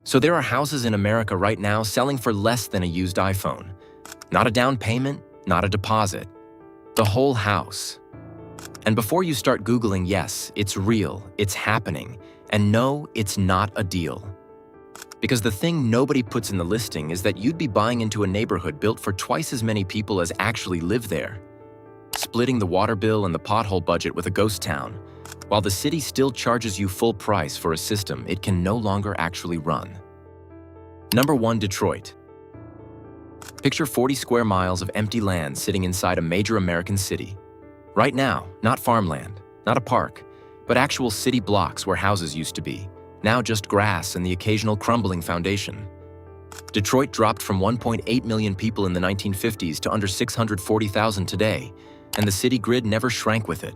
So there are houses in America right now selling for less than a used iPhone. Not a down payment, not a deposit. The whole house. And before you start Googling, yes, it's real, it's happening, and no, it's not a deal. Because the thing nobody puts in the listing is that you'd be buying into a neighborhood built for twice as many people as actually live there, splitting the water bill and the pothole budget with a ghost town, while the city still charges you full price for a system it can no longer actually run. Number 1, Detroit. Picture 40 square miles of empty land sitting inside a major American city. Right now, not farmland, not a park, but actual city blocks where houses used to be, now just grass and the occasional crumbling foundation. Detroit dropped from 1.8 million people in the 1950s to under 640,000 today, and the city grid never shrank with it.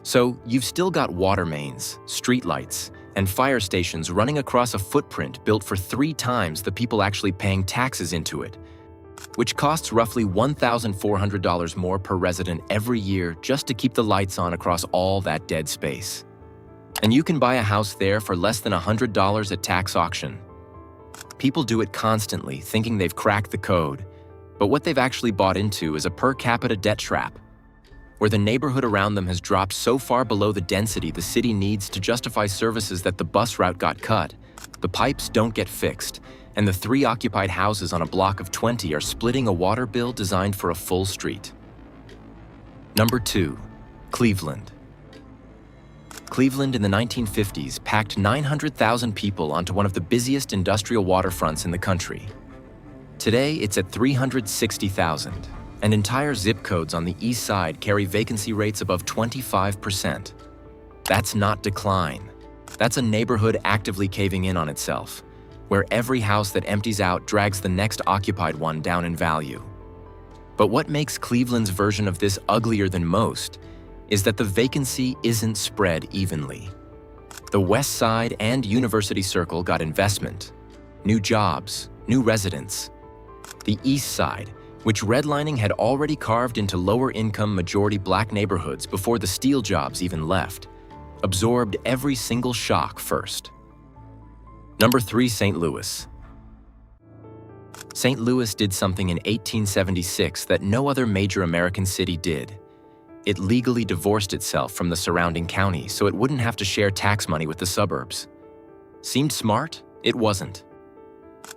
So you've still got water mains, streetlights, and fire stations running across a footprint built for 3 times the people actually paying taxes into it, which costs roughly $1,400 more per resident every year just to keep the lights on across all that dead space. And you can buy a house there for less than $100 at tax auction. People do it constantly, thinking they've cracked the code, but what they've actually bought into is a per capita debt trap, where the neighborhood around them has dropped so far below the density the city needs to justify services that the bus route got cut, the pipes don't get fixed, and the 3 occupied houses on a block of 20 are splitting a water bill designed for a full street. Number 2, Cleveland. Cleveland in the 1950s packed 900,000 people onto one of the busiest industrial waterfronts in the country. Today, it's at 360,000, and entire zip codes on the east side carry vacancy rates above 25%. That's not decline. That's a neighborhood actively caving in on itself, where every house that empties out drags the next occupied one down in value. But what makes Cleveland's version of this uglier than most is that the vacancy isn't spread evenly. The West Side and University Circle got investment, new jobs, new residents. The East Side, which redlining had already carved into lower-income majority Black neighborhoods before the steel jobs even left, absorbed every single shock first. Number 3, St. Louis. St. Louis did something in 1876 that no other major American city did. It legally divorced itself from the surrounding county so it wouldn't have to share tax money with the suburbs. Seemed smart? It wasn't.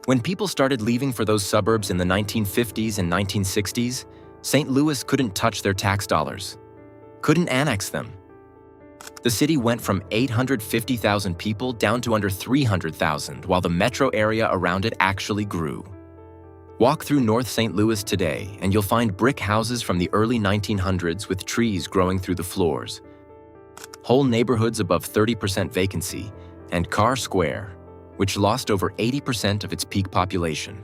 When people started leaving for those suburbs in the 1950s and 1960s, St. Louis couldn't touch their tax dollars, couldn't annex them. The city went from 850,000 people down to under 300,000, while the metro area around it actually grew. Walk through North St. Louis today, and you'll find brick houses from the early 1900s with trees growing through the floors, whole neighborhoods above 30% vacancy, and Carr Square, which lost over 80% of its peak population.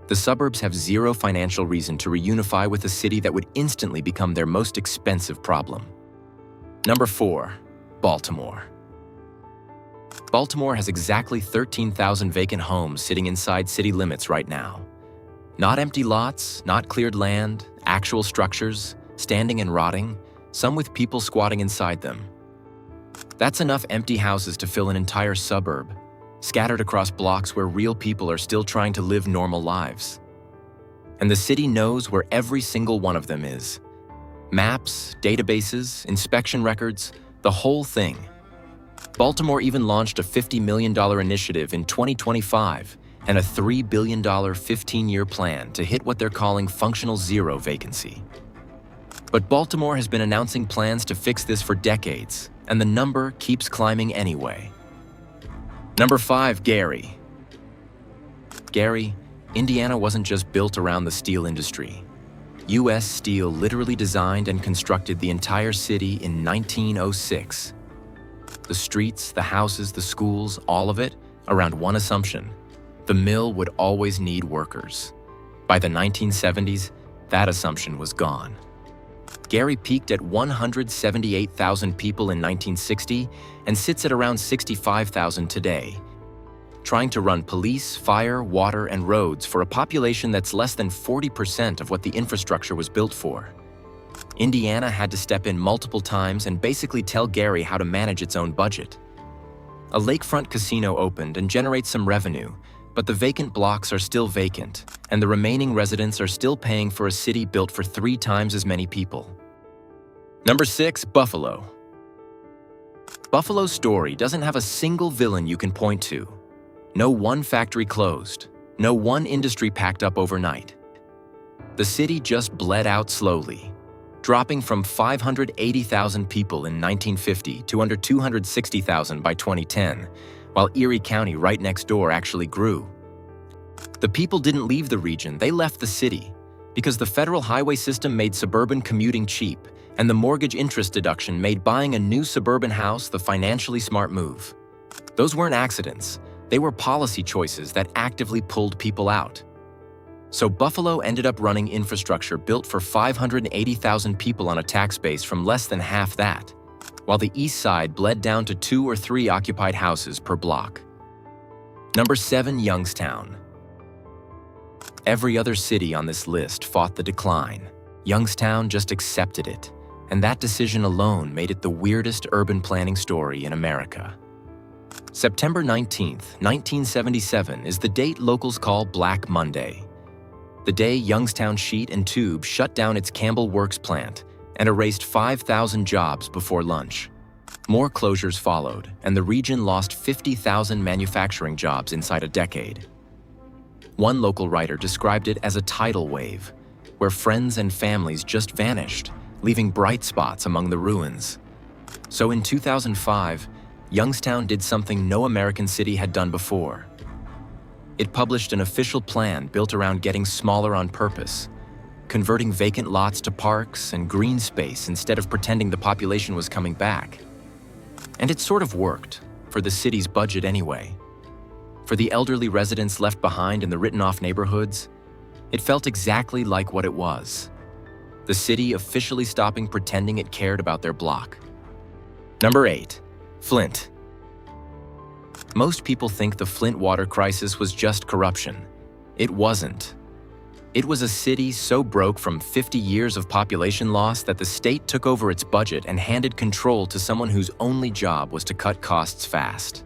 The suburbs have zero financial reason to reunify with a city that would instantly become their most expensive problem. Number 4, Baltimore. Baltimore has exactly 13,000 vacant homes sitting inside city limits right now. Not empty lots, not cleared land, actual structures, standing and rotting, some with people squatting inside them. That's enough empty houses to fill an entire suburb, scattered across blocks where real people are still trying to live normal lives. And the city knows where every single one of them is. Maps, databases, inspection records, the whole thing. Baltimore even launched a $50 million initiative in 2025 and a $3 billion 15-year plan to hit what they're calling functional zero vacancy. But Baltimore has been announcing plans to fix this for decades, and the number keeps climbing anyway. Number 5, Gary. Gary, Indiana wasn't just built around the steel industry. U.S. Steel literally designed and constructed the entire city in 1906. The streets, the houses, the schools, all of it around one assumption: the mill would always need workers. By the 1970s, that assumption was gone. Gary peaked at 178,000 people in 1960 and sits at around 65,000 today, trying to run police, fire, water, and roads for a population that's less than 40% of what the infrastructure was built for. Indiana had to step in multiple times and basically tell Gary how to manage its own budget. A lakefront casino opened and generates some revenue, but the vacant blocks are still vacant, and the remaining residents are still paying for a city built for 3 times as many people. Number 6, Buffalo. Buffalo's story doesn't have a single villain you can point to. No one factory closed. No one industry packed up overnight. The city just bled out slowly, dropping from 580,000 people in 1950 to under 260,000 by 2010, while Erie County right next door actually grew. The people didn't leave the region, they left the city, because the federal highway system made suburban commuting cheap, and the mortgage interest deduction made buying a new suburban house the financially smart move. Those weren't accidents, they were policy choices that actively pulled people out. So Buffalo ended up running infrastructure built for 580,000 people on a tax base from less than half that, while the east side bled down to 2 or 3 occupied houses per block. Number 7, Youngstown. Every other city on this list fought the decline. Youngstown just accepted it, and that decision alone made it the weirdest urban planning story in America. September 19, 1977 is the date locals call Black Monday. The day Youngstown Sheet and Tube shut down its Campbell Works plant and erased 5,000 jobs before lunch. More closures followed, and the region lost 50,000 manufacturing jobs inside a decade. One local writer described it as a tidal wave, where friends and families just vanished, leaving bright spots among the ruins. So in 2005, Youngstown did something no American city had done before. It published an official plan built around getting smaller on purpose, converting vacant lots to parks and green space instead of pretending the population was coming back. And it sort of worked, for the city's budget anyway. For the elderly residents left behind in the written-off neighborhoods, it felt exactly like what it was. The city officially stopping pretending it cared about their block. Number 8, Flint. Most people think the Flint water crisis was just corruption. It wasn't. It was a city so broke from 50 years of population loss that the state took over its budget and handed control to someone whose only job was to cut costs fast.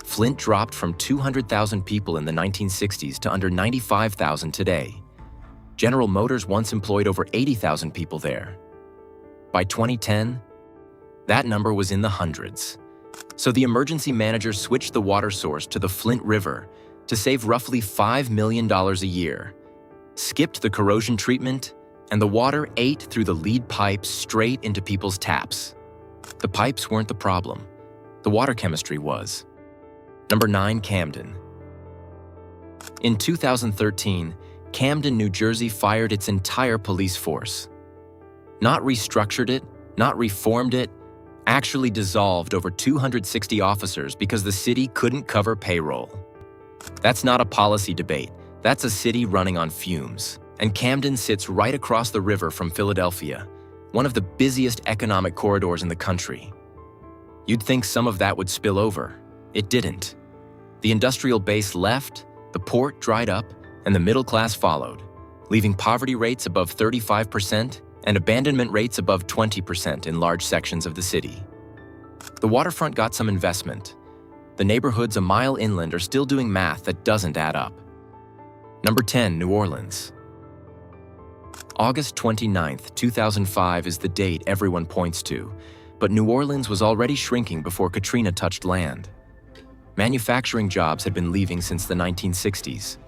Flint dropped from 200,000 people in the 1960s to under 95,000 today. General Motors once employed over 80,000 people there. By 2010, that number was in the hundreds. So the emergency manager switched the water source to the Flint River to save roughly $5 million a year, skipped the corrosion treatment, and the water ate through the lead pipes straight into people's taps. The pipes weren't the problem. The water chemistry was. Number 9, Camden. In 2013, Camden, New Jersey fired its entire police force. Not restructured it, not reformed it, actually dissolved over 260 officers because the city couldn't cover payroll. That's not a policy debate, that's a city running on fumes. And Camden sits right across the river from Philadelphia, one of the busiest economic corridors in the country. You'd think some of that would spill over. It didn't. The industrial base left, the port dried up, and the middle class followed, leaving poverty rates above 35% and abandonment rates above 20% in large sections of the city. The waterfront got some investment. The neighborhoods a mile inland are still doing math that doesn't add up. Number 10, New Orleans. August 29, 2005 is the date everyone points to, but New Orleans was already shrinking before Katrina touched land. Manufacturing jobs had been leaving since the 1960s.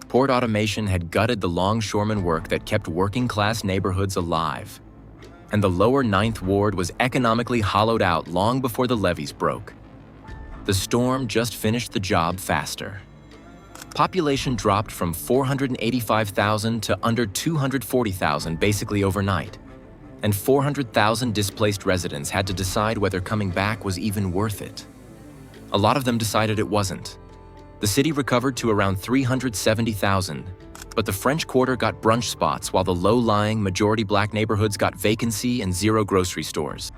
Port automation had gutted the longshoreman work that kept working-class neighborhoods alive. And the lower 9th Ward was economically hollowed out long before the levees broke. The storm just finished the job faster. Population dropped from 485,000 to under 240,000 basically overnight. And 400,000 displaced residents had to decide whether coming back was even worth it. A lot of them decided it wasn't. The city recovered to around 370,000, but the French Quarter got brunch spots while the low-lying, majority black neighborhoods got vacancy and 0 grocery stores.